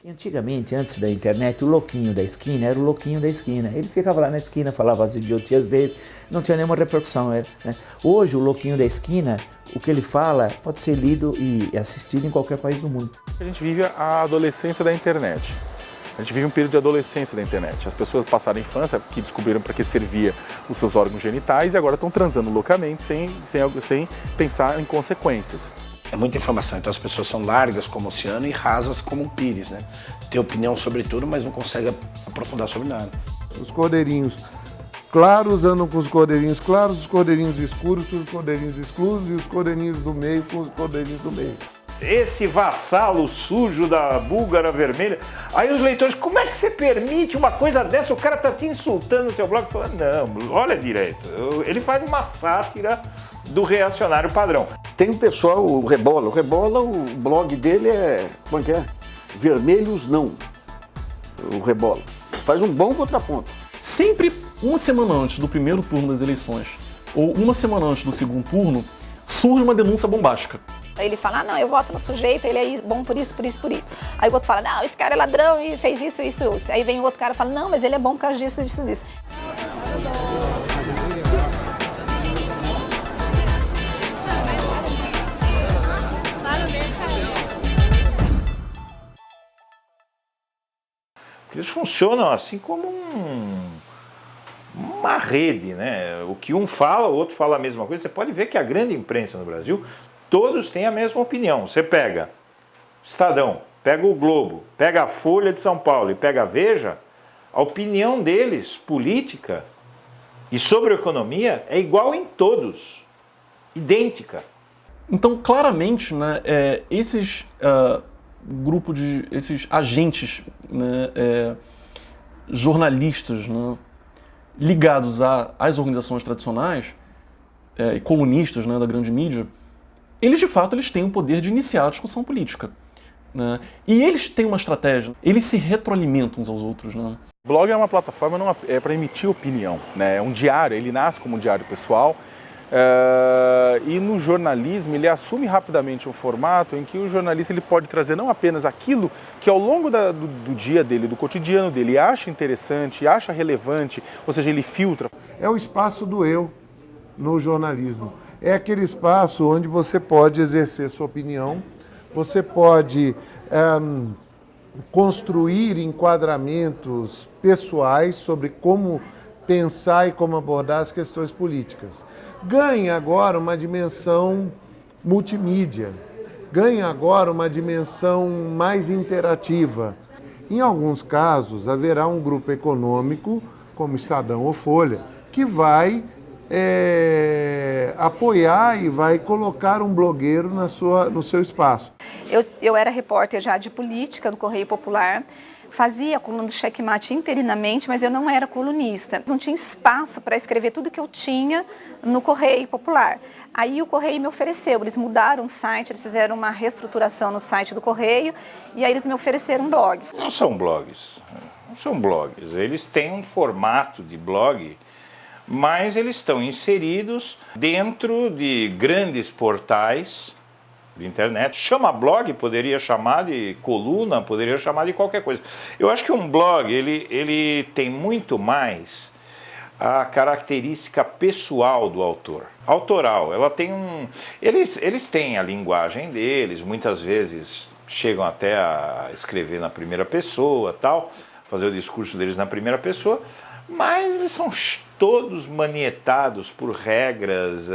Antigamente, antes da internet, o louquinho da esquina era o louquinho da esquina. Ele ficava lá na esquina, falava as idiotias dele, não tinha nenhuma repercussão. Né? Hoje, o louquinho da esquina, o que ele fala pode ser lido e assistido em qualquer país do mundo. A gente vive a adolescência da internet. A gente vive um período de adolescência da internet. As pessoas passaram a infância, que descobriram para que servia os seus órgãos genitais e agora estão transando loucamente sem pensar em consequências. É muita informação, então as pessoas são largas como o oceano e rasas como um pires, né? Tem opinião sobre tudo, mas não consegue aprofundar sobre nada. Os cordeirinhos claros andam com os cordeirinhos claros, os cordeirinhos escuros com os cordeirinhos escuros e os cordeirinhos do meio com os cordeirinhos do meio. Esse vassalo sujo da búlgara vermelha. Aí os leitores, como é que você permite uma coisa dessa? O cara tá te insultando no teu blog, falando, não, olha direito. Ele faz uma sátira do reacionário padrão. Tem um pessoal, o Rebola, o blog dele como é que é? Vermelhos não, o Rebola. Faz um bom contraponto. Sempre uma semana antes do primeiro turno das eleições, ou uma semana antes do segundo turno, surge uma denúncia bombástica. Aí ele fala, não, eu voto no sujeito, ele é bom por isso, por isso, por isso. Aí o outro fala, não, esse cara é ladrão e fez isso, isso, isso. Aí vem o outro cara e fala, não, mas ele é bom por causa disso, disso, disso. Eles funcionam assim como uma rede, né? O que um fala, o outro fala a mesma coisa. Você pode ver que a grande imprensa no Brasil, todos têm a mesma opinião. Você pega o Estadão, pega o Globo, pega a Folha de São Paulo e pega a Veja, a opinião deles, política e sobre economia, é igual em todos, idêntica. Então, claramente, né, esses esses agentes, né, jornalistas, né, ligados às organizações tradicionais e colunistas, né, da grande mídia, eles de fato têm o poder de iniciar a discussão política. Né? E eles têm uma estratégia, eles se retroalimentam uns aos outros. Né? O blog é uma plataforma para emitir opinião, né? É um diário, ele nasce como um diário pessoal. E no jornalismo ele assume rapidamente um formato em que o jornalista ele pode trazer não apenas aquilo que ao longo do dia dele, do cotidiano dele, acha interessante, acha relevante, ou seja, ele filtra. É o espaço do eu no jornalismo. É aquele espaço onde você pode exercer sua opinião, você pode construir enquadramentos pessoais sobre como pensar e como abordar as questões políticas. Ganha agora uma dimensão multimídia, ganha agora uma dimensão mais interativa. Em alguns casos, haverá um grupo econômico, como Estadão ou Folha, que vai apoiar e vai colocar um blogueiro no seu espaço. Eu era repórter já de política do Correio Popular, fazia a coluna do Checkmate interinamente, mas eu não era colunista. Não tinha espaço para escrever tudo que eu tinha no Correio Popular. Aí o Correio me ofereceu, eles mudaram o site, eles fizeram uma reestruturação no site do Correio e aí eles me ofereceram um blog. Não são blogs, eles têm um formato de blog, mas eles estão inseridos dentro de grandes portais de internet. Chama blog, poderia chamar de coluna, poderia chamar de qualquer coisa. Eu acho que um blog, ele tem muito mais a característica pessoal do autor. Autoral, ela tem eles têm a linguagem deles, muitas vezes chegam até a escrever na primeira pessoa, tal, fazer o discurso deles na primeira pessoa, mas eles são todos manietados por regras.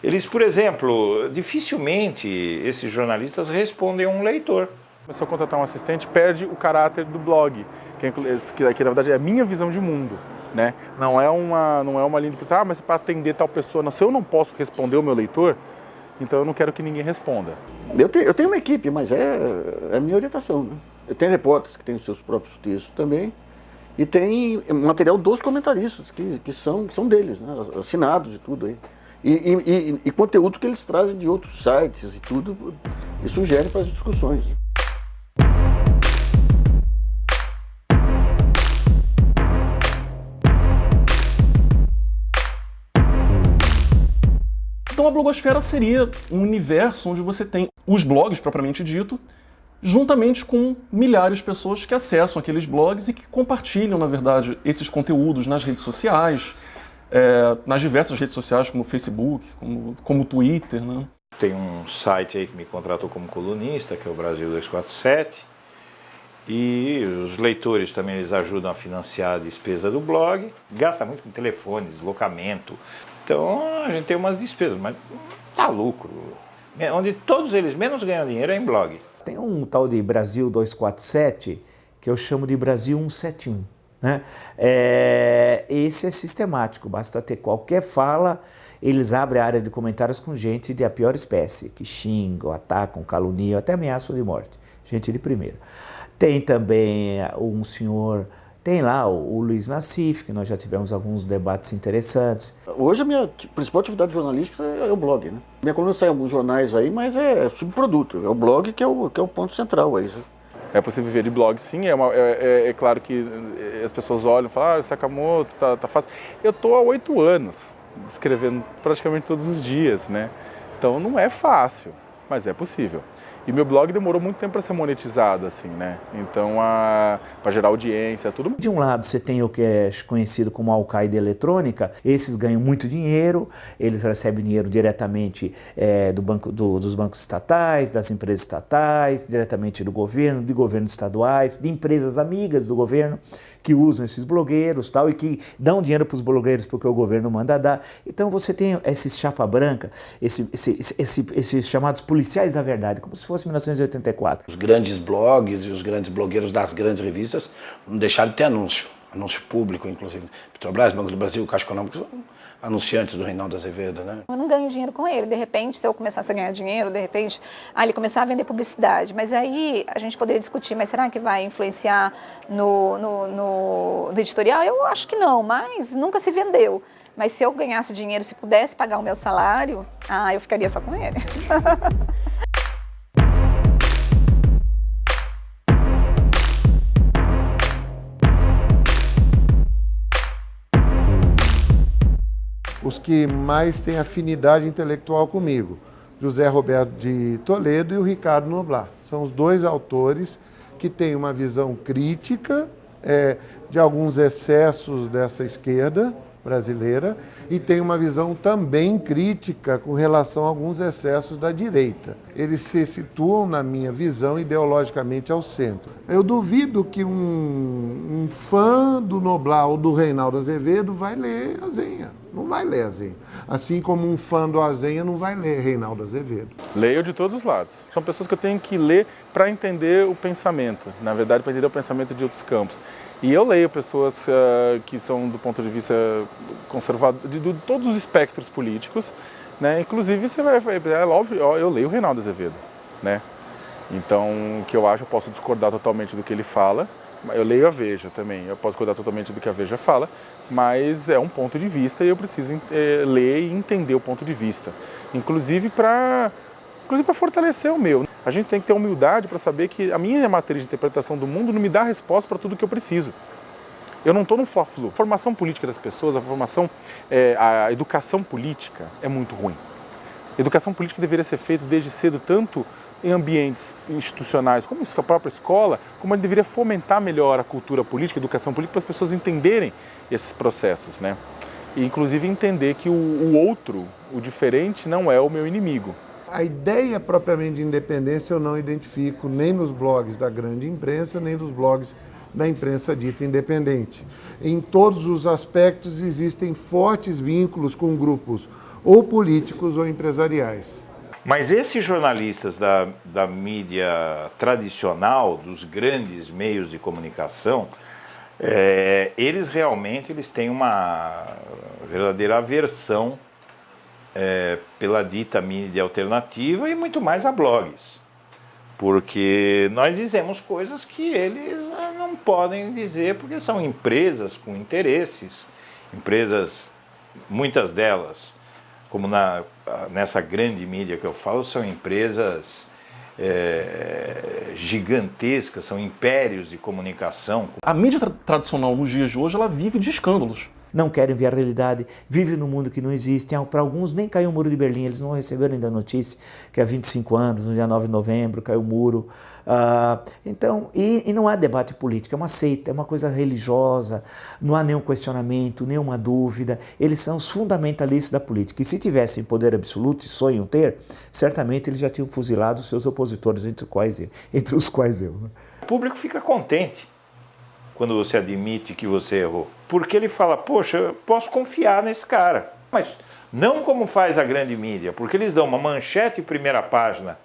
Eles, por exemplo, dificilmente esses jornalistas respondem a um leitor. Se eu contratar um assistente, perde o caráter do blog, que na verdade é a minha visão de mundo. Né? Não é uma linha de pensar, mas para atender tal pessoa, não, se eu não posso responder o meu leitor, então eu não quero que ninguém responda. Eu tenho uma equipe, mas é a minha orientação. Né? Eu tenho repórteres que têm os seus próprios textos também. E tem material dos comentaristas, que são deles, né? Assinados e tudo aí. E conteúdo que eles trazem de outros sites e tudo, e sugerem para as discussões. Então a blogosfera seria um universo onde você tem os blogs propriamente dito, juntamente com milhares de pessoas que acessam aqueles blogs e que compartilham, na verdade, esses conteúdos nas redes sociais, nas diversas redes sociais, como o Facebook, como o Twitter, né? Tem um site aí que me contratou como colunista, que é o Brasil 247, e os leitores também eles ajudam a financiar a despesa do blog, gasta muito com telefone, deslocamento, então a gente tem umas despesas, mas dá lucro. Onde todos eles menos ganham dinheiro é em blog. Tem um tal de Brasil 247 que eu chamo de Brasil 171. Né? Esse é sistemático, basta ter qualquer fala, eles abrem a área de comentários com gente de a pior espécie, que xingam, atacam, caluniam, até ameaçam de morte, gente de primeira. Tem também um senhor, tem lá o Luiz Nassif, que nós já tivemos alguns debates interessantes. Hoje a minha principal atividade jornalística é o blog, né? Minha coluna sai em alguns jornais aí, mas é subproduto, é o blog que é o ponto central aí. É possível viver de blog, sim. É claro que as pessoas olham e falam, Sakamoto, tá fácil. Eu estou há 8 anos escrevendo praticamente todos os dias, né? Então não é fácil, mas é possível. E meu blog demorou muito tempo para ser monetizado, assim, né? Então, para gerar audiência, tudo. De um lado, você tem o que é conhecido como Al-Qaeda eletrônica. Esses ganham muito dinheiro, eles recebem dinheiro diretamente dos bancos estatais, das empresas estatais, diretamente do governo, de governos estaduais, de empresas amigas do governo, que usam esses blogueiros tal, e que dão dinheiro para os blogueiros porque o governo manda dar. Então, você tem esses chapa branca, esses chamados policiais da verdade, como se fosse 1984. Os grandes blogs e os grandes blogueiros das grandes revistas não deixaram de ter anúncio público, inclusive. Petrobras, Banco do Brasil, Caixa Econômica, são anunciantes do Reinaldo Azevedo, né? Eu não ganho dinheiro com ele. De repente, se eu começasse a ganhar dinheiro, de repente, ele começar a vender publicidade. Mas aí a gente poderia discutir, mas será que vai influenciar no editorial? Eu acho que não, mas nunca se vendeu. Mas se eu ganhasse dinheiro, se pudesse pagar o meu salário, eu ficaria só com ele. Os que mais têm afinidade intelectual comigo, José Roberto de Toledo e o Ricardo Noblat. São os dois autores que têm uma visão crítica de alguns excessos dessa esquerda brasileira e tem uma visão também crítica com relação a alguns excessos da direita. Eles se situam, na minha visão, ideologicamente ao centro. Eu duvido que um fã do Noblat ou do Reinaldo Azevedo vai ler Azenha. Não vai ler Azenha. Assim como um fã do Azenha não vai ler Reinaldo Azevedo. Leio de todos os lados. São pessoas que eu tenho que ler para entender o pensamento. Na verdade, para entender o pensamento de outros campos. E eu leio pessoas que são do ponto de vista conservador, de todos os espectros políticos, né? Inclusive, é óbvio, eu leio o Reinaldo Azevedo, né? Então, o que eu acho, eu posso discordar totalmente do que ele fala. Eu leio a Veja também, eu posso discordar totalmente do que a Veja fala, mas é um ponto de vista e eu preciso ler e entender o ponto de vista. Inclusive para fortalecer o meu. A gente tem que ter humildade para saber que a minha matriz de interpretação do mundo não me dá resposta para tudo que eu preciso. Eu não estou no fla-flu. A formação política das pessoas, a educação política é muito ruim. A educação política deveria ser feita desde cedo, tanto em ambientes institucionais, como a própria escola, como a gente deveria fomentar melhor a cultura política, a educação política, para as pessoas entenderem esses processos, né? E, inclusive, entender que o outro, o diferente, não é o meu inimigo. A ideia propriamente de independência eu não identifico nem nos blogs da grande imprensa, nem nos blogs da imprensa dita independente. Em todos os aspectos existem fortes vínculos com grupos ou políticos ou empresariais. Mas esses jornalistas da mídia tradicional, dos grandes meios de comunicação, eles realmente têm uma verdadeira aversão pela dita mídia alternativa e muito mais a blogs. Porque nós dizemos coisas que eles não podem dizer porque são empresas com interesses, empresas, muitas delas, como nessa grande mídia que eu falo, são empresas gigantescas, são impérios de comunicação. A mídia tradicional nos dias de hoje, ela vive de escândalos. não querem ver a realidade, vivem num mundo que não existe. Para alguns nem caiu o muro de Berlim, eles não receberam ainda a notícia que há 25 anos, no dia 9 de novembro, caiu o muro. Então, e não há debate político, é uma seita, é uma coisa religiosa, não há nenhum questionamento, nenhuma dúvida. Eles são os fundamentalistas da política. E se tivessem poder absoluto e sonham ter, certamente eles já tinham fuzilado os seus opositores, entre os quais eu. Né? O público fica contente quando você admite que você errou, porque ele fala, poxa, eu posso confiar nesse cara. Mas não como faz a grande mídia, porque eles dão uma manchete em primeira página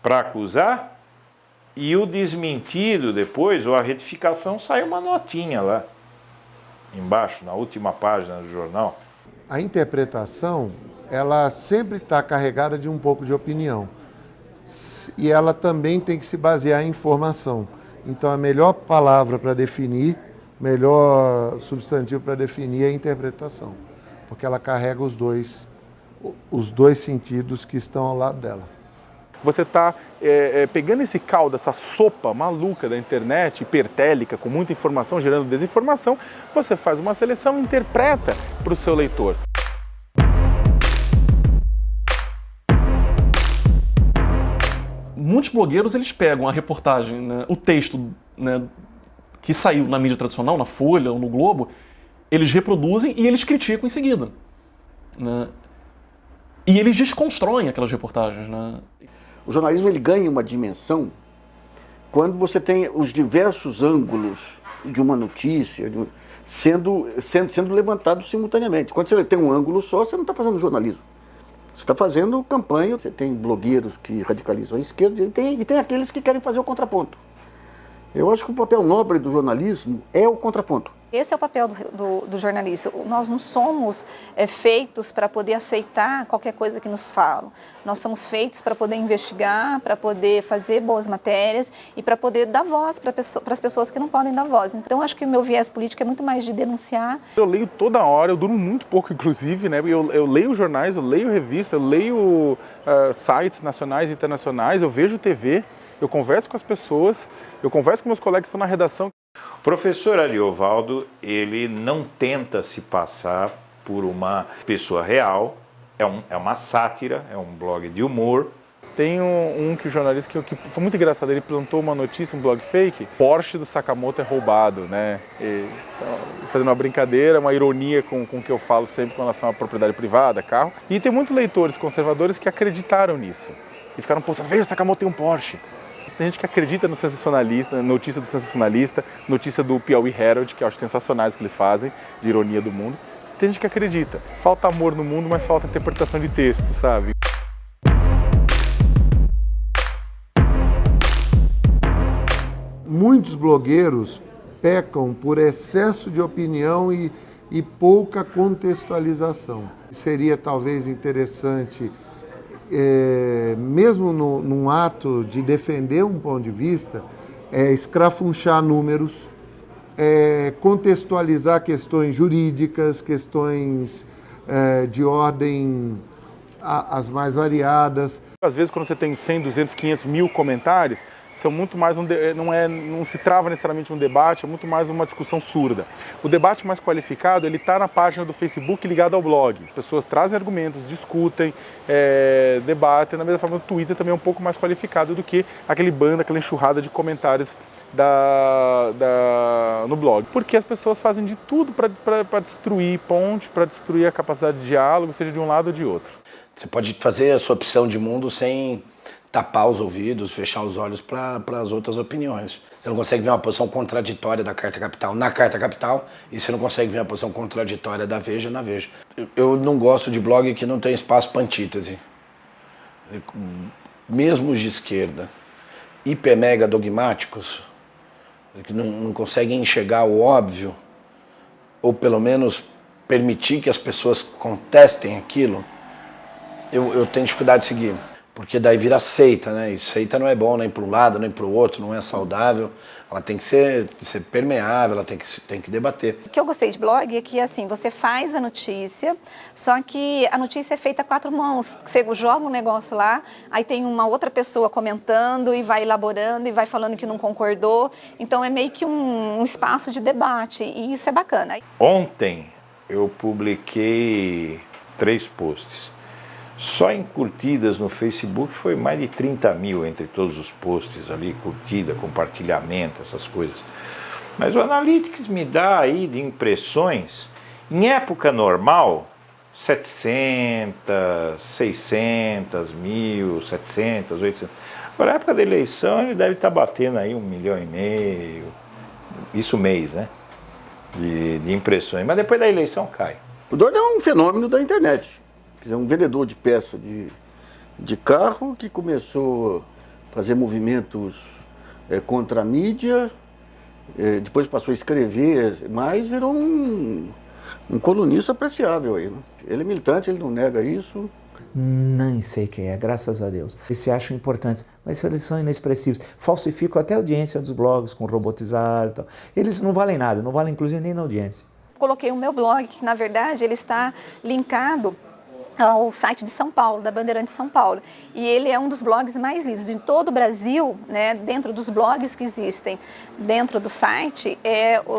para acusar e o desmentido depois, ou a retificação, sai uma notinha lá embaixo, na última página do jornal. A interpretação, ela sempre está carregada de um pouco de opinião. E ela também tem que se basear em informação. Então, a melhor palavra para definir, melhor substantivo para definir é a interpretação, porque ela carrega os dois sentidos que estão ao lado dela. Você está pegando esse caldo, essa sopa maluca da internet, hipertélica, com muita informação, gerando desinformação, você faz uma seleção e interpreta para o seu leitor. Muitos blogueiros, eles pegam a reportagem, né, o texto, né, que saiu na mídia tradicional, na Folha ou no Globo, eles reproduzem e eles criticam em seguida. Né? E eles desconstroem aquelas reportagens. Né? O jornalismo ele ganha uma dimensão quando você tem os diversos ângulos de uma notícia sendo levantados simultaneamente. Quando você tem um ângulo só, você não está fazendo jornalismo. Você está fazendo campanha, você tem blogueiros que radicalizam a esquerda e tem aqueles que querem fazer o contraponto. Eu acho que o papel nobre do jornalismo é o contraponto. Esse é o papel do jornalista. Nós não somos feitos para poder aceitar qualquer coisa que nos falam. Nós somos feitos para poder investigar, para poder fazer boas matérias e para poder dar voz para as pessoas que não podem dar voz. Então, acho que o meu viés político é muito mais de denunciar. Eu leio toda hora, eu durmo muito pouco, inclusive, né? Eu leio jornais, eu leio revista, eu leio sites nacionais e internacionais, eu vejo TV, eu converso com as pessoas, eu converso com meus colegas que estão na redação. O professor Ariovaldo, ele não tenta se passar por uma pessoa real, é uma sátira, é um blog de humor. Tem um que o jornalista que foi muito engraçado, ele plantou uma notícia, um blog fake, Porsche do Sakamoto é roubado, né? Então, fazendo uma brincadeira, uma ironia com o que eu falo sempre com relação à propriedade privada, carro. E tem muitos leitores conservadores que acreditaram nisso e ficaram postando, veja, o Sakamoto tem um Porsche. Tem gente que acredita no sensacionalista, notícia do sensacionalista, notícia do Piauí Herald, que eu acho sensacionais o que eles fazem, de ironia do mundo. Tem gente que acredita. Falta amor no mundo, mas falta interpretação de texto, sabe? Muitos blogueiros pecam por excesso de opinião e pouca contextualização. Seria talvez interessante, mesmo num ato de defender um ponto de vista, escrafunchar números, contextualizar questões jurídicas, questões de ordem as mais variadas. Às vezes, quando você tem 100, 200, 500 mil comentários, são muito mais não se trava necessariamente um debate, é muito mais uma discussão surda. O debate mais qualificado, ele está na página do Facebook ligado ao blog. As pessoas trazem argumentos, discutem, debatem. Da mesma forma, o Twitter também é um pouco mais qualificado do que aquela enxurrada de comentários no blog. Porque as pessoas fazem de tudo para destruir ponte, para destruir a capacidade de diálogo, seja de um lado ou de outro. Você pode fazer a sua opção de mundo sem tapar os ouvidos, fechar os olhos para as outras opiniões. Você não consegue ver uma posição contraditória da Carta Capital na Carta Capital e você não consegue ver uma posição contraditória da Veja na Veja. Eu não gosto de blog que não tem espaço para antítese. Mesmo os de esquerda, hiper mega dogmáticos, que não conseguem enxergar o óbvio, ou pelo menos permitir que as pessoas contestem aquilo, eu tenho dificuldade de seguir. Porque daí vira seita, né? E seita não é bom nem para um lado, nem para o outro, não é saudável. Ela tem que ser permeável, ela tem que debater. O que eu gostei de blog é que, assim, você faz a notícia, só que a notícia é feita a 4 mãos. Você joga um negócio lá, aí tem uma outra pessoa comentando e vai elaborando e vai falando que não concordou. Então é meio que um espaço de debate e isso é bacana. Ontem eu publiquei 3 posts. Só em curtidas no Facebook foi mais de 30 mil entre todos os posts ali, curtida, compartilhamento, essas coisas. Mas o Analytics me dá aí de impressões, em época normal, 700, 600, 1.000, 700, 800. Agora, na época da eleição, ele deve estar batendo aí 1,5 milhão, isso mês, né? De impressões. Mas depois da eleição cai. O Dória é um fenômeno da internet. Quer dizer, um vendedor de peça de carro que começou a fazer movimentos contra a mídia, depois passou a escrever, mas virou um colunista apreciável aí, né? Ele é militante, ele não nega isso. Nem sei quem é, graças a Deus. Eles se acham importantes, mas eles são inexpressivos. Falsificam até a audiência dos blogs, com robotizado e tal. Eles não valem nada, não valem inclusive nem na audiência. Coloquei o meu blog, que na verdade ele está linkado ao site de São Paulo, da Bandeirantes São Paulo. E ele é um dos blogs mais lidos em todo o Brasil, né? Dentro dos blogs que existem dentro do site,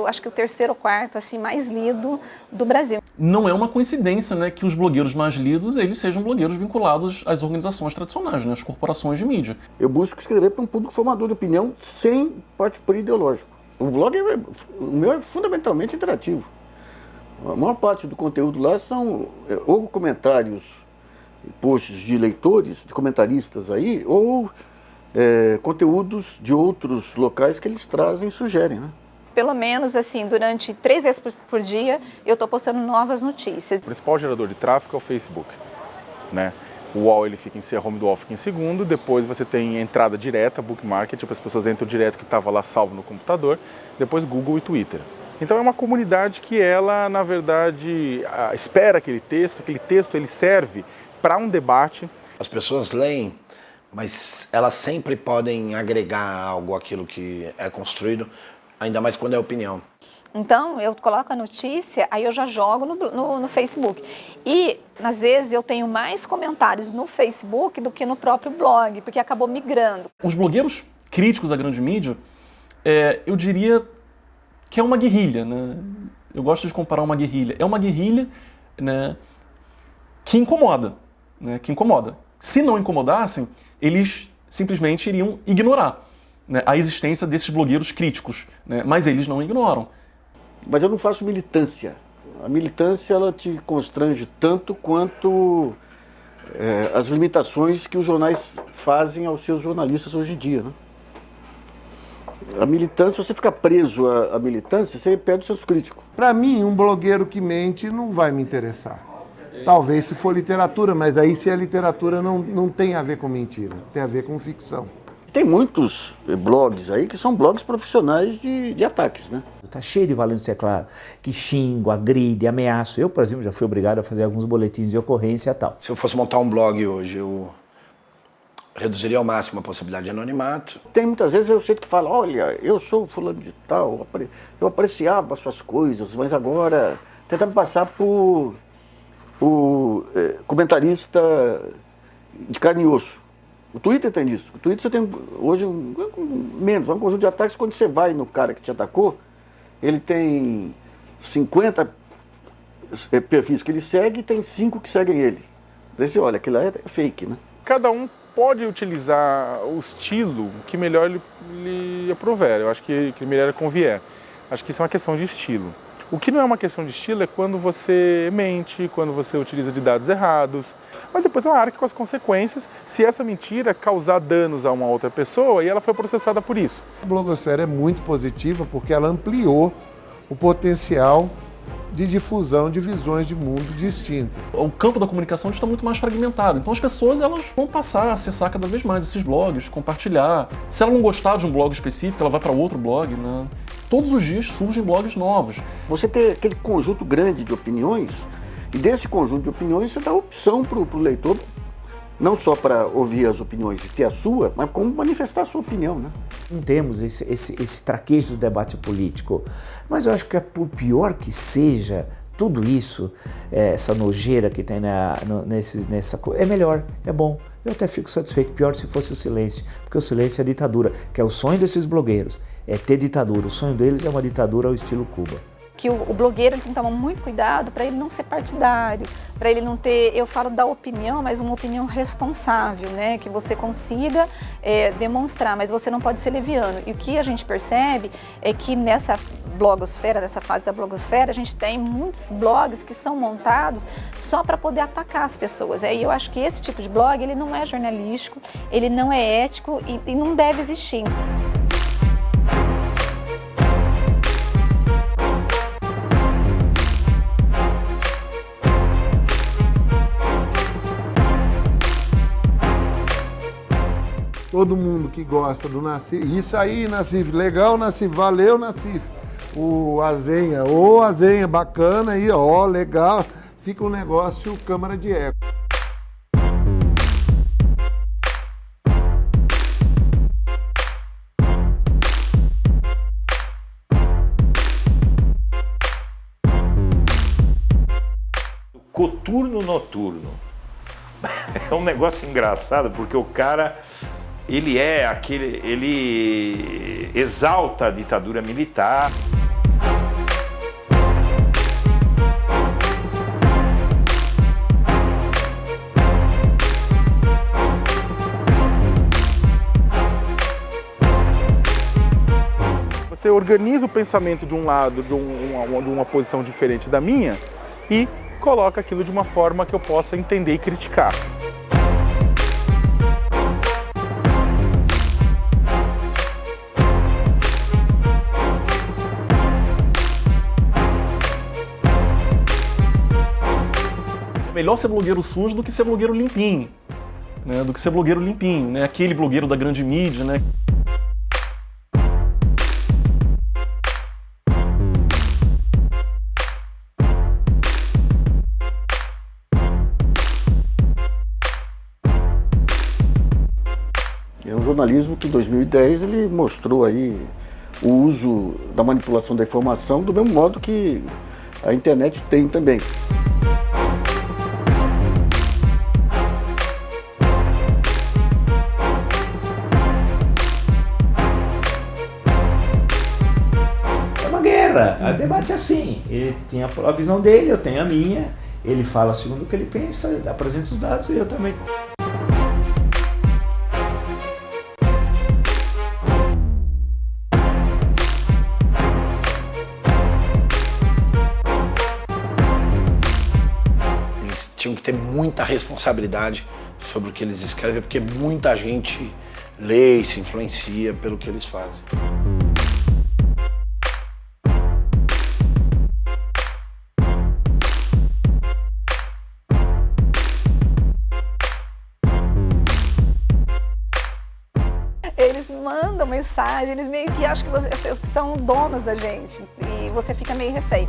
acho que o 3º ou 4º assim, mais lido do Brasil. Não é uma coincidência, né, que os blogueiros mais lidos eles sejam blogueiros vinculados às organizações tradicionais, né, às corporações de mídia. Eu busco escrever para um público formador de opinião sem partido ideológico. O blog, o meu é fundamentalmente interativo. A maior parte do conteúdo lá são ou comentários, posts de leitores, de comentaristas aí, ou conteúdos de outros locais que eles trazem e sugerem, né? Pelo menos, assim, durante 3 vezes por dia, eu estou postando novas notícias. O principal gerador de tráfego é o Facebook, né? O UOL, ele fica em home do UOL fica em segundo, depois você tem entrada direta, bookmarket, tipo, as pessoas entram direto que estava lá salvo no computador, depois Google e Twitter. Então é uma comunidade que ela, na verdade, espera aquele texto ele serve para um debate. As pessoas leem, mas elas sempre podem agregar algo àquilo que é construído, ainda mais quando é opinião. Então, eu coloco a notícia, aí eu já jogo no Facebook. E, às vezes, eu tenho mais comentários no Facebook do que no próprio blog, porque acabou migrando. Os blogueiros críticos à grande mídia, eu diria que é uma guerrilha, né? Eu gosto de comparar uma guerrilha. É uma guerrilha, né, que incomoda, né? Que incomoda. Se não incomodassem, eles simplesmente iriam ignorar, né, a existência desses blogueiros críticos, né? Mas eles não ignoram. Mas eu não faço militância. A militância, ela te constrange tanto quanto as limitações que os jornais fazem aos seus jornalistas hoje em dia, né? A militância, você fica preso à militância, você perde os seus críticos. Para mim, um blogueiro que mente não vai me interessar. Talvez se for literatura, mas aí se a literatura não tem a ver com mentira, tem a ver com ficção. Tem muitos blogs aí que são blogs profissionais de ataques, né? Está cheio de valência, claro, que xingo, agride, ameaço. Eu, por exemplo, já fui obrigado a fazer alguns boletins de ocorrência e tal. Se eu fosse montar um blog hoje, eu reduziria ao máximo a possibilidade de anonimato. Tem muitas vezes eu sei que fala, olha, eu sou fulano de tal, eu apreciava as suas coisas, mas agora tenta me passar por comentarista de carne e osso. O Twitter tem isso. O Twitter você tem hoje um conjunto de ataques. Quando você vai no cara que te atacou, ele tem 50 perfis que ele segue e tem 5 que seguem ele. Daí você olha, aquilo lá é fake, né? Cada um pode utilizar o estilo que melhor lhe aprover. Eu acho que melhor convier. Acho que isso é uma questão de estilo. O que não é uma questão de estilo é quando você mente, quando você utiliza de dados errados. Mas depois ela arca com as consequências se essa mentira causar danos a uma outra pessoa e ela foi processada por isso. A blogosfera é muito positiva porque ela ampliou o potencial de difusão de visões de mundo distintas. O campo da comunicação está muito mais fragmentado, então as pessoas elas vão passar a acessar cada vez mais esses blogs, compartilhar. Se ela não gostar de um blog específico, ela vai para outro blog, né? Todos os dias surgem blogs novos. Você tem aquele conjunto grande de opiniões, e desse conjunto de opiniões você dá opção para o leitor, não só para ouvir as opiniões e ter a sua, mas como manifestar a sua opinião, né? Não temos esse traquejo do debate político, mas eu acho que por pior que seja tudo isso, essa nojeira que tem nessa coisa, é melhor, é bom. Eu até fico satisfeito, pior se fosse o silêncio, porque o silêncio é a ditadura, que é o sonho desses blogueiros, é ter ditadura. O sonho deles é uma ditadura ao estilo Cuba. que o blogueiro tem que tomar muito cuidado para ele não ser partidário, para ele não ter, eu falo da opinião, mas uma opinião responsável, né? Que você consiga demonstrar, mas você não pode ser leviano. E o que a gente percebe é que nessa blogosfera, nessa fase da blogosfera, a gente tem muitos blogs que são montados só para poder atacar as pessoas. E eu acho que esse tipo de blog, ele não é jornalístico, ele não é ético e não deve existir. Todo mundo que gosta do Nassif, isso aí, Nassif, legal, Nassif, valeu, Nassif. O Azenha, Azenha, bacana aí, ó, legal. Fica um negócio câmara de eco. Coturno noturno. É um negócio engraçado porque o cara, ele exalta a ditadura militar. Você organiza o pensamento de um lado, de uma posição diferente da minha e coloca aquilo de uma forma que eu possa entender e criticar. É melhor ser blogueiro sujo do que ser blogueiro limpinho, né? Do que ser blogueiro limpinho, né? Aquele blogueiro da grande mídia, né? É um jornalismo que em 2010 ele mostrou aí o uso da manipulação da informação do mesmo modo que a internet tem também. É uma guerra, o debate é assim, ele tem a visão dele, eu tenho a minha, ele fala segundo o que ele pensa, apresenta os dados e eu também. Tinham que ter muita responsabilidade sobre o que eles escrevem, porque muita gente lê e se influencia pelo que eles fazem. Eles mandam mensagem, eles meio que acham que vocês são donos da gente e você fica meio refém.